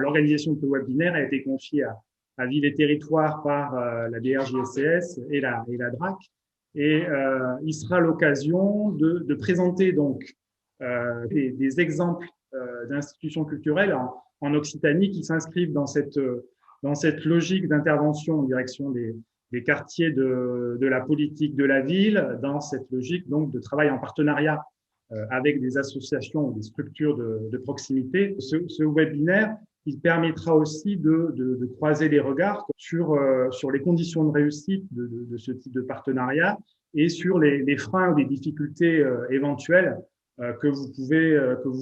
L'organisation de ce webinaire a été confiée à Ville et Territoire par la DRJSCS et la DRAC. Et il sera l'occasion de présenter donc des exemples d'institutions culturelles en Occitanie qui s'inscrivent dans cette logique d'intervention en direction des quartiers de la politique de la ville, dans cette logique donc de travail en partenariat avec des associations ou des structures de proximité. Ce webinaire, il permettra aussi de croiser les regards sur les conditions de réussite de ce type de partenariat et sur les freins ou les difficultés éventuelles que vous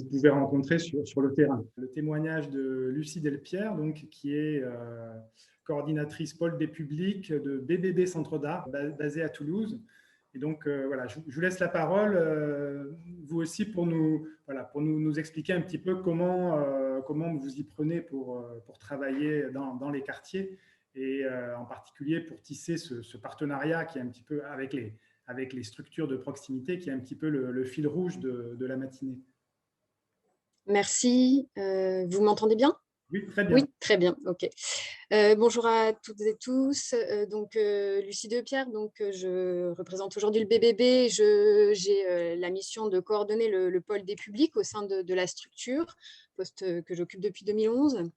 pouvez rencontrer sur le terrain. Le témoignage de Lucie Delpierre, donc, qui est coordinatrice pôle des publics de BBB Centre d'Art, basé à Toulouse. Et donc, voilà, je vous laisse la parole, vous aussi, pour nous expliquer un petit peu comment vous y prenez pour travailler dans les quartiers et en particulier pour tisser ce partenariat qui est un petit peu avec les structures de proximité, qui est un petit peu le fil rouge de la matinée. Merci. Vous m'entendez bien ? Oui, très bien. Oui, très bien. OK. Bonjour à toutes et tous. Lucie Delpierre, je représente aujourd'hui le BBB. J'ai la mission de coordonner le pôle des publics au sein de la structure, poste que j'occupe depuis 2011.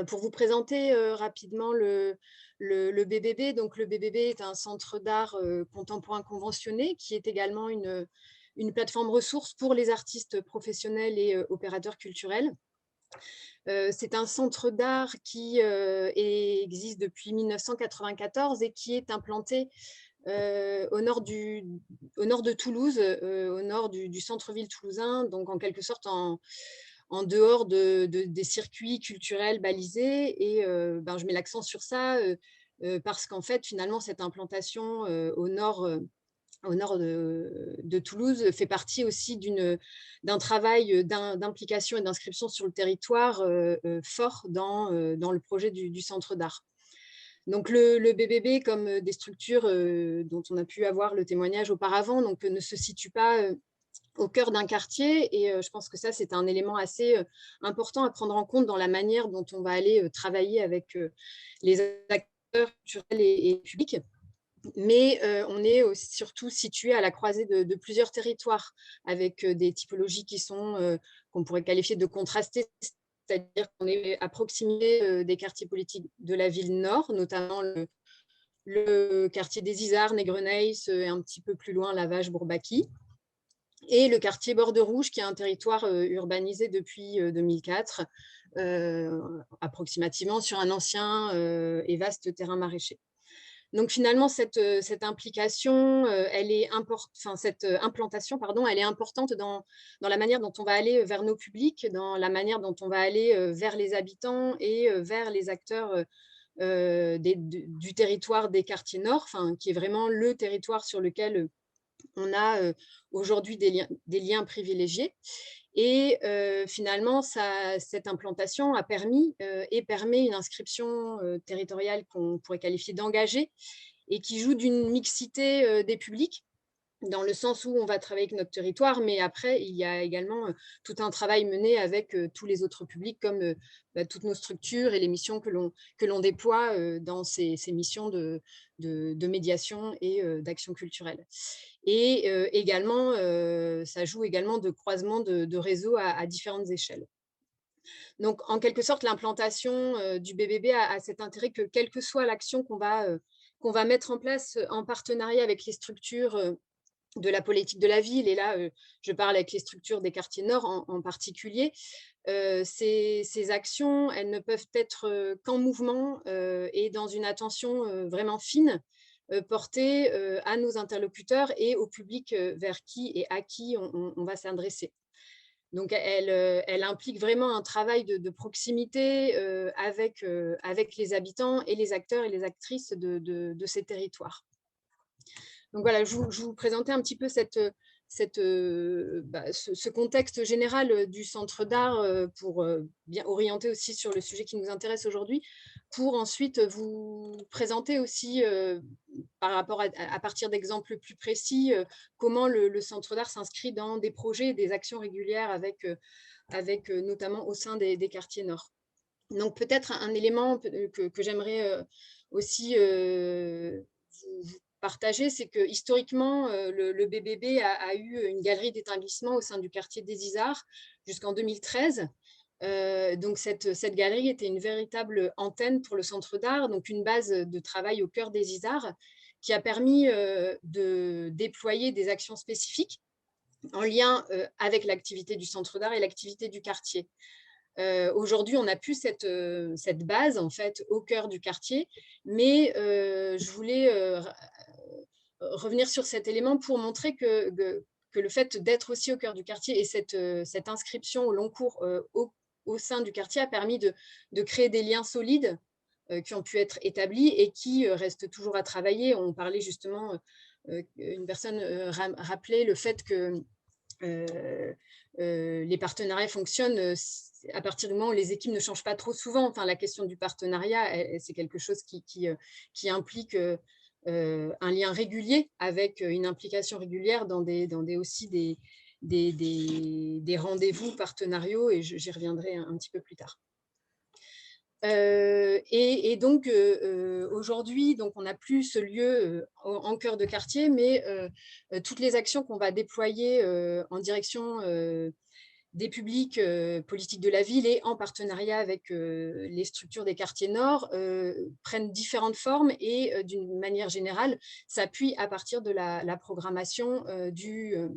Pour vous présenter rapidement le BBB, donc le BBB est un centre d'art contemporain conventionné qui est également une plateforme ressource pour les artistes professionnels et opérateurs culturels. C'est un centre d'art qui existe depuis 1994 et qui est implanté au nord de Toulouse, au nord du centre-ville toulousain, donc en quelque sorte en dehors des circuits culturels balisés. Et je mets l'accent sur ça parce qu'en fait, finalement, cette implantation au nord de Toulouse fait partie aussi d'un travail d'implication et d'inscription sur le territoire fort dans le projet du centre d'art. Donc le BBB, comme des structures dont on a pu avoir le témoignage auparavant, ne se situe pas au cœur d'un quartier, et je pense que ça, c'est un élément assez important à prendre en compte dans la manière dont on va aller travailler avec les acteurs culturels et publics. Mais on est surtout situé à la croisée de plusieurs territoires, avec des typologies qu'on pourrait qualifier de contrastées, c'est-à-dire qu'on est à proximité des quartiers politiques de la ville nord, notamment le quartier des Isards, Nègrepelisse, et un petit peu plus loin, Lavache, Bourbaki, et le quartier Borde-Rouge, qui est un territoire urbanisé depuis 2004, approximativement sur un ancien et vaste terrain maraîcher. Donc finalement, cette implication, cette implantation, elle est importante dans la manière dont on va aller vers nos publics, dans la manière dont on va aller vers les habitants et vers les acteurs du territoire des quartiers nord, qui est vraiment le territoire sur lequel on a aujourd'hui des liens privilégiés. Et finalement, cette implantation a permis et permet une inscription territoriale qu'on pourrait qualifier d'engagée et qui joue d'une mixité des publics, dans le sens où on va travailler avec notre territoire, mais après, il y a également tout un travail mené avec tous les autres publics, comme toutes nos structures et les missions que l'on déploie dans ces missions de médiation et d'action culturelle. Et également, ça joue également de croisement de réseaux à différentes échelles. Donc, en quelque sorte, l'implantation du BBB a cet intérêt que, quelle que soit l'action qu'on va mettre en place en partenariat avec les structures de la politique de la ville, et là, je parle avec les structures des quartiers nord en particulier, ces actions, elles ne peuvent être qu'en mouvement et dans une attention vraiment fine, portée à nos interlocuteurs et au public vers qui et à qui on va s'adresser. Donc, elle implique vraiment un travail de proximité avec les habitants et les acteurs et les actrices de ces territoires. Donc voilà, je vous présentais un petit peu ce contexte général du centre d'art pour bien orienter aussi sur le sujet qui nous intéresse aujourd'hui, pour ensuite vous présenter aussi, par rapport à partir d'exemples plus précis, comment le centre d'art s'inscrit dans des projets et des actions régulières avec notamment au sein des quartiers nord. Donc peut-être un élément que j'aimerais aussi vous partager, c'est que historiquement, le BBB a eu une galerie d'établissement au sein du quartier des Isards jusqu'en 2013. Donc cette galerie était une véritable antenne pour le centre d'art, donc une base de travail au cœur des Isards, qui a permis de déployer des actions spécifiques en lien avec l'activité du centre d'art et l'activité du quartier. Aujourd'hui, on n'a plus cette base en fait au cœur du quartier, mais je voulais revenir sur cet élément pour montrer que le fait d'être aussi au cœur du quartier et cette inscription au long cours au sein du quartier a permis de créer des liens solides qui ont pu être établis et qui restent toujours à travailler. On parlait justement, une personne rappelait le fait que les partenariats fonctionnent à partir du moment où les équipes ne changent pas trop souvent. Enfin, la question du partenariat, c'est quelque chose qui implique un lien régulier avec une implication régulière dans aussi des rendez-vous partenariaux, et j'y reviendrai un petit peu plus tard. Et donc, aujourd'hui, donc, on n'a plus ce lieu en cœur de quartier, mais toutes les actions qu'on va déployer en direction des publics politiques de la ville et en partenariat avec les structures des quartiers nord prennent différentes formes et d'une manière générale s'appuient à partir de la programmation du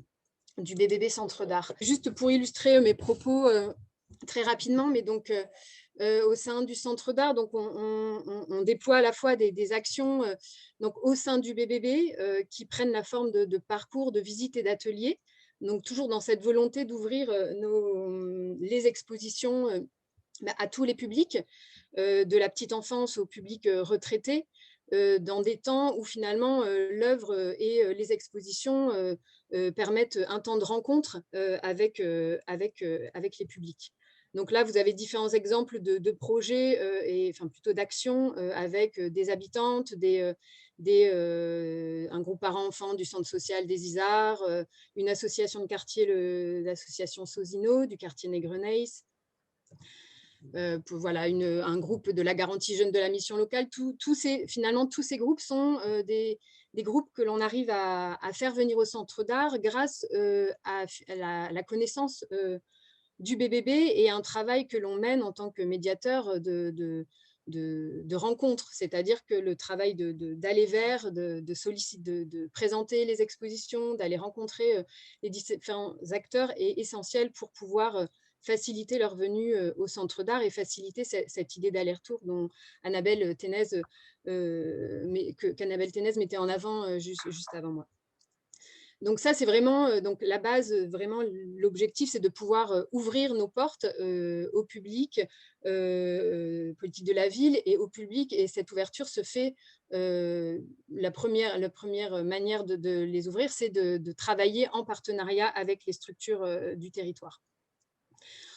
BBB Centre d'Art. Juste pour illustrer mes propos très rapidement, mais donc au sein du Centre d'Art, donc on déploie à la fois des actions donc au sein du BBB qui prennent la forme de parcours, de visites et d'ateliers. Donc toujours dans cette volonté d'ouvrir les expositions à tous les publics, de la petite enfance au public retraité, dans des temps où finalement l'œuvre et les expositions permettent un temps de rencontre avec les publics. Donc là, vous avez différents exemples de projets, et enfin plutôt d'actions avec des habitantes, un groupe parents-enfants du centre social des Isards, une association de quartier, l'association Sosino du quartier Négreneis, voilà, un groupe de la garantie jeune de la mission locale. Finalement, tous ces groupes sont des groupes que l'on arrive à faire venir au centre d'art grâce à la connaissance du BBB et un travail que l'on mène en tant que médiateur de rencontres, c'est-à-dire que le travail d'aller vers, de présenter les expositions, d'aller rencontrer les différents acteurs est essentiel pour pouvoir faciliter leur venue au centre d'art et faciliter cette idée d'aller-retour dont Annabelle Ténez, qu'Annabelle Ténez mettait en avant juste avant moi. Donc ça, c'est vraiment donc la base, vraiment l'objectif, c'est de pouvoir ouvrir nos portes au public politique de la ville et au public. Et cette ouverture se fait, la première manière de les ouvrir, c'est de travailler en partenariat avec les structures du territoire.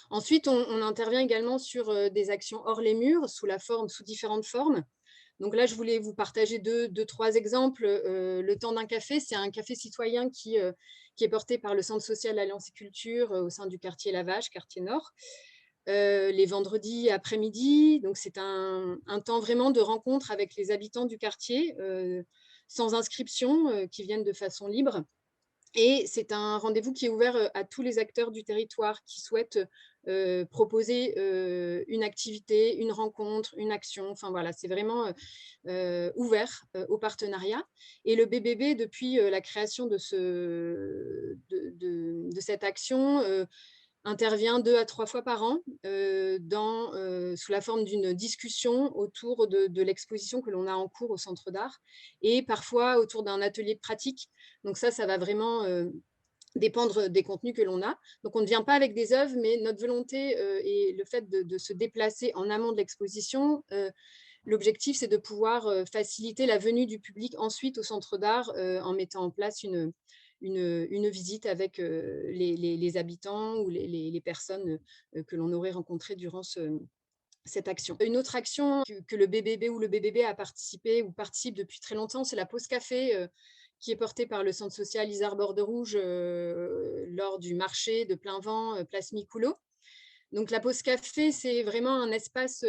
Ensuite, on intervient également sur des actions hors les murs sous différentes formes. Donc là, je voulais vous partager deux, trois exemples. Le temps d'un café, c'est un café citoyen qui est porté par le Centre social Alliance et Culture au sein du quartier Lavache, quartier Nord, les vendredis après-midi. Donc c'est un temps vraiment de rencontre avec les habitants du quartier, sans inscription, qui viennent de façon libre. Et c'est un rendez-vous qui est ouvert à tous les acteurs du territoire qui souhaitent proposer une activité, une rencontre, une action. Enfin voilà, c'est vraiment ouvert au partenariat. Et le BBB, depuis la création de cette action, intervient 2 à 3 fois par an sous la forme d'une discussion autour de l'exposition que l'on a en cours au Centre d'Art et parfois autour d'un atelier de pratique. Donc ça va vraiment dépendre des contenus que l'on a. Donc on ne vient pas avec des œuvres, mais notre volonté et le fait de se déplacer en amont de l'exposition, l'objectif c'est de pouvoir faciliter la venue du public ensuite au Centre d'Art en mettant en place une visite avec les habitants ou les personnes que l'on aurait rencontrées durant cette action. Une autre action que le BBB ou le BBB a participé ou participe depuis très longtemps, c'est la pause café qui est portée par le centre social Isard Borde Rouge lors du marché de plein vent place Micoulot. Donc, la pause café, c'est vraiment un espace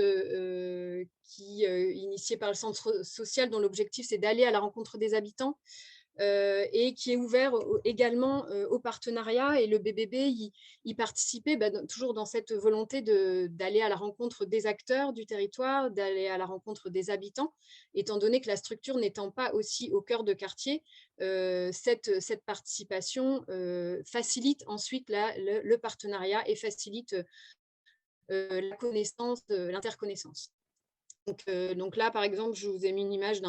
initié par le centre social, dont l'objectif, c'est d'aller à la rencontre des habitants et qui est ouvert également au partenariat. Et le BBB y participait toujours dans cette volonté d'aller à la rencontre des acteurs du territoire, d'aller à la rencontre des habitants, étant donné que la structure n'étant pas aussi au cœur de quartier, cette participation facilite ensuite le partenariat et facilite la connaissance, l'interconnaissance. Donc là, par exemple, je vous ai mis une image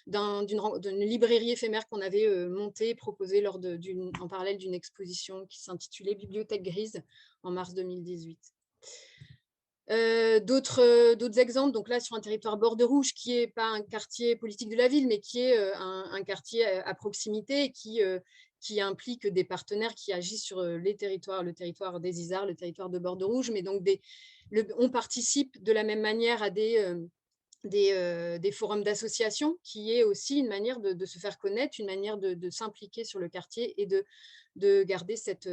d'une librairie éphémère qu'on avait montée, proposée en parallèle d'une exposition qui s'intitulait Bibliothèque grise en mars 2018. D'autres exemples, donc là sur un territoire bord de Rouge, qui n'est pas un quartier politique de la ville, mais qui est un quartier à proximité qui implique des partenaires qui agissent sur les territoires, le territoire des Isards, le territoire de bord de Rouge, mais donc on participe de la même manière à des forums d'association, qui est aussi une manière de se faire connaître, une manière de s'impliquer sur le quartier et de garder cette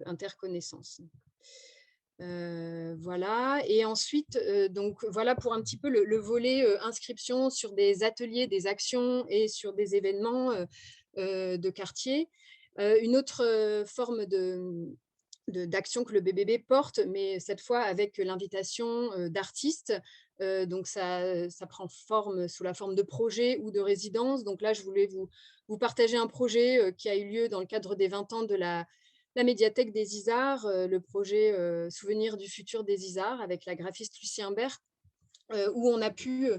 interconnaissance. Voilà. Et ensuite, donc voilà pour un petit peu le volet inscription sur des ateliers, des actions et sur des événements de quartier. Une autre forme d'action que le BBB porte, mais cette fois avec l'invitation d'artistes. Donc ça prend forme sous la forme de projets ou de résidences. Donc là, je voulais vous partager un projet qui a eu lieu dans le cadre des 20 ans de la médiathèque des Isards, le projet Souvenirs du futur des Isards avec la graphiste Lucie Imbert, où on a pu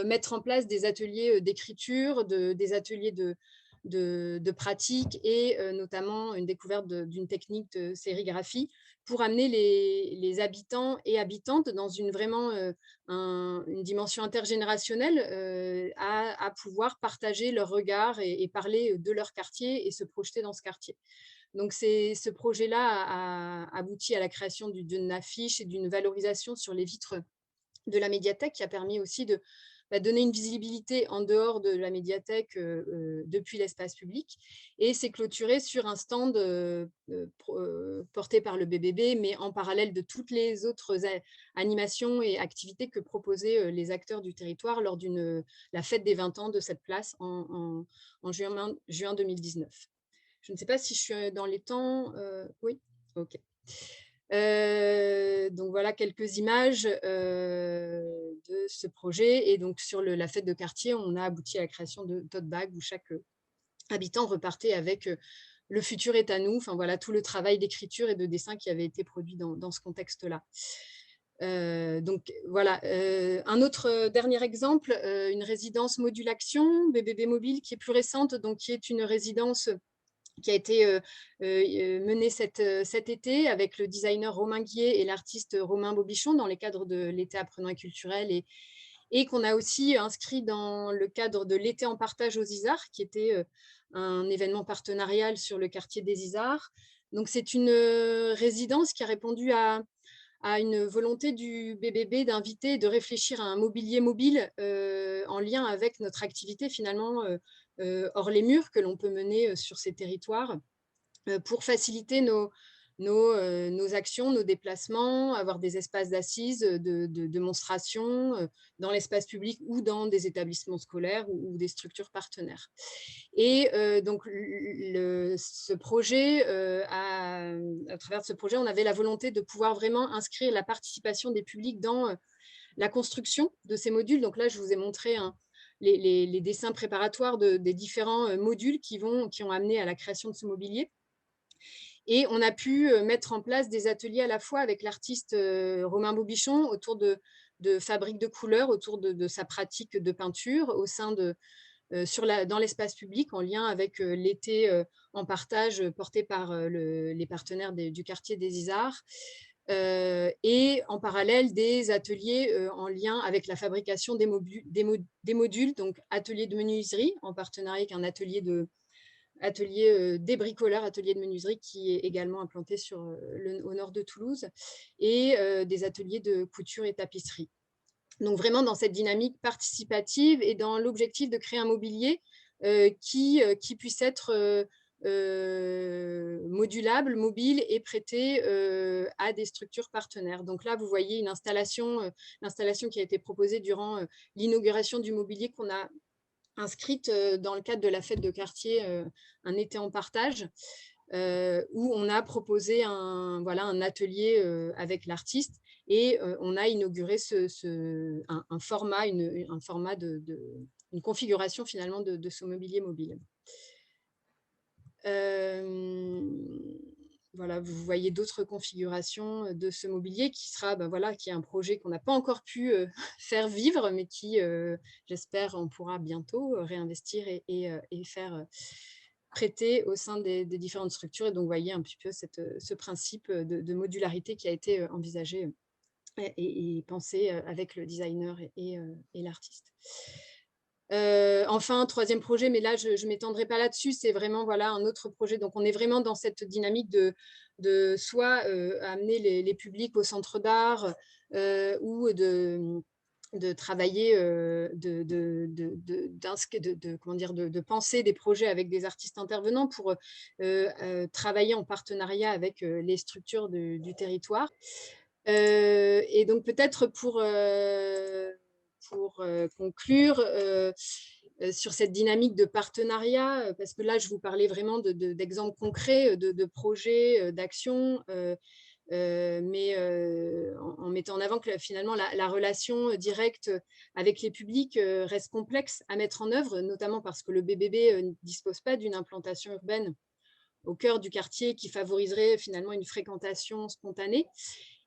mettre en place des ateliers d'écriture, des ateliers de pratique et notamment une découverte d'une technique de sérigraphie pour amener les habitants et habitantes dans une dimension intergénérationnelle à pouvoir partager leur regard et parler de leur quartier et se projeter dans ce quartier. Donc, ce projet-là a abouti à la création d'une affiche et d'une valorisation sur les vitres de la médiathèque, qui a permis aussi de donner une visibilité en dehors de la médiathèque depuis l'espace public. Et c'est clôturé sur un stand porté par le BBB, mais en parallèle de toutes les autres animations et activités que proposaient les acteurs du territoire lors de la fête des 20 ans de cette place en juin 2019. Je ne sais pas si je suis dans les temps. Oui, ok. Donc voilà quelques images de ce projet. Et donc sur la fête de quartier, on a abouti à la création de tote bags où chaque habitant repartait avec le futur est à nous. Enfin voilà tout le travail d'écriture et de dessin qui avait été produit dans ce contexte-là. Donc voilà, un autre dernier exemple, une résidence Module Action, BBB Mobile, qui est plus récente, donc qui est une résidence qui a été menée cet été avec le designer Romain Guillet et l'artiste Romain Bobichon dans les cadres de l'été apprenant et culturel, et qu'on a aussi inscrit dans le cadre de l'été en partage aux Isards, qui était un événement partenarial sur le quartier des Isards. Donc c'est une résidence qui a répondu à une volonté du BBB d'inviter et de réfléchir à un mobilier mobile en lien avec notre activité finalement hors les murs que l'on peut mener sur ces territoires pour faciliter nos actions, nos déplacements, avoir des espaces d'assises, de démonstration dans l'espace public ou dans des établissements scolaires ou des structures partenaires. Et donc, ce projet, à travers de ce projet, on avait la volonté de pouvoir vraiment inscrire la participation des publics dans la construction de ces modules. Donc là, je vous ai montré les dessins préparatoires des différents modules qui ont amené à la création de ce mobilier. Et on a pu mettre en place des ateliers à la fois avec l'artiste Romain Bobichon autour de fabrique de couleurs, autour de sa pratique de peinture au sein dans l'espace public, en lien avec l'été en partage porté par les partenaires du quartier des Isards. Et en parallèle des ateliers en lien avec la fabrication des modules, donc atelier de menuiserie en partenariat avec un atelier des bricoleurs, atelier de menuiserie qui est également implanté au nord de Toulouse, et des ateliers de couture et tapisserie. Donc vraiment dans cette dynamique participative et dans l'objectif de créer un mobilier qui puisse être modulable, mobile et prêté à des structures partenaires. Donc là, vous voyez une l'installation qui a été proposée durant l'inauguration du mobilier qu'on a inscrite dans le cadre de la fête de quartier Un été en partage, où on a proposé un atelier avec l'artiste et on a inauguré un format, une configuration finalement de ce mobilier mobile. Voilà, vous voyez d'autres configurations de ce mobilier qui sera, qui est un projet qu'on n'a pas encore pu faire vivre, mais qui, j'espère, on pourra bientôt réinvestir et faire prêter au sein des différentes structures. Et donc, vous voyez un petit peu ce principe de modularité qui a été envisagé et pensé avec le designer et l'artiste. Enfin, troisième projet, mais là, je ne m'étendrai pas là-dessus, c'est vraiment un autre projet. Donc, on est vraiment dans cette dynamique de soit amener les publics au centre d'art ou de travailler, de penser des projets avec des artistes intervenants pour travailler en partenariat avec les structures du territoire. Et donc, peut-être pour conclure sur cette dynamique de partenariat, parce que là, je vous parlais vraiment d'exemples concrets, de projets, d'actions, mais en mettant en avant que finalement la relation directe avec les publics reste complexe à mettre en œuvre, notamment parce que le BBB ne dispose pas d'une implantation urbaine au cœur du quartier qui favoriserait finalement une fréquentation spontanée.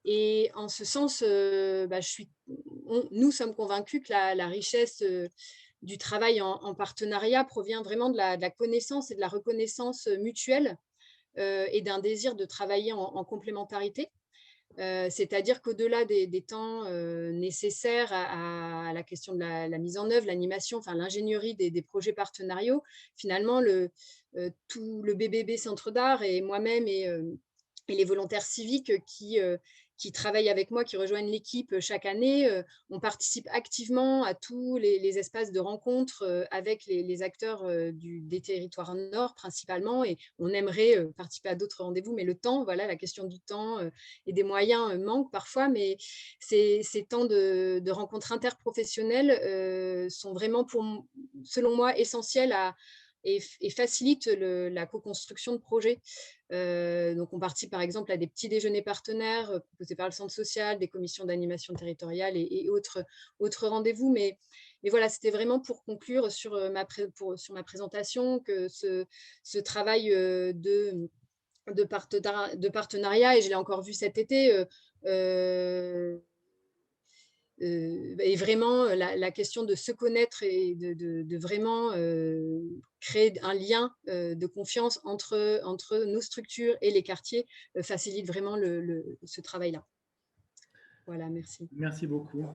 Et en ce sens, nous sommes convaincus que la richesse du travail en partenariat provient vraiment de la connaissance et de la reconnaissance mutuelle et d'un désir de travailler en complémentarité. C'est-à-dire qu'au-delà des temps nécessaires à la question de la mise en œuvre, l'animation, enfin l'ingénierie des projets partenariaux, finalement, tout le BBB Centre d'Art et moi-même et les volontaires civiques qui travaillent avec moi, qui rejoignent l'équipe chaque année, on participe activement à tous les espaces de rencontre avec les acteurs des territoires nord principalement, et on aimerait participer à d'autres rendez-vous, mais le temps, la question du temps et des moyens manque parfois, mais ces temps de rencontres interprofessionnelles sont vraiment, selon moi, essentiels et facilitent la co-construction de projets. Donc, on participe par exemple à des petits déjeuners partenaires proposés par le centre social, des commissions d'animation territoriale et autres rendez-vous. Mais voilà, c'était vraiment pour conclure sur ma présentation que ce travail de partenariat, et je l'ai encore vu cet été, et vraiment la question de se connaître et de vraiment créer un lien de confiance entre nos structures et les quartiers facilite vraiment ce travail-là. Voilà, merci. Merci beaucoup.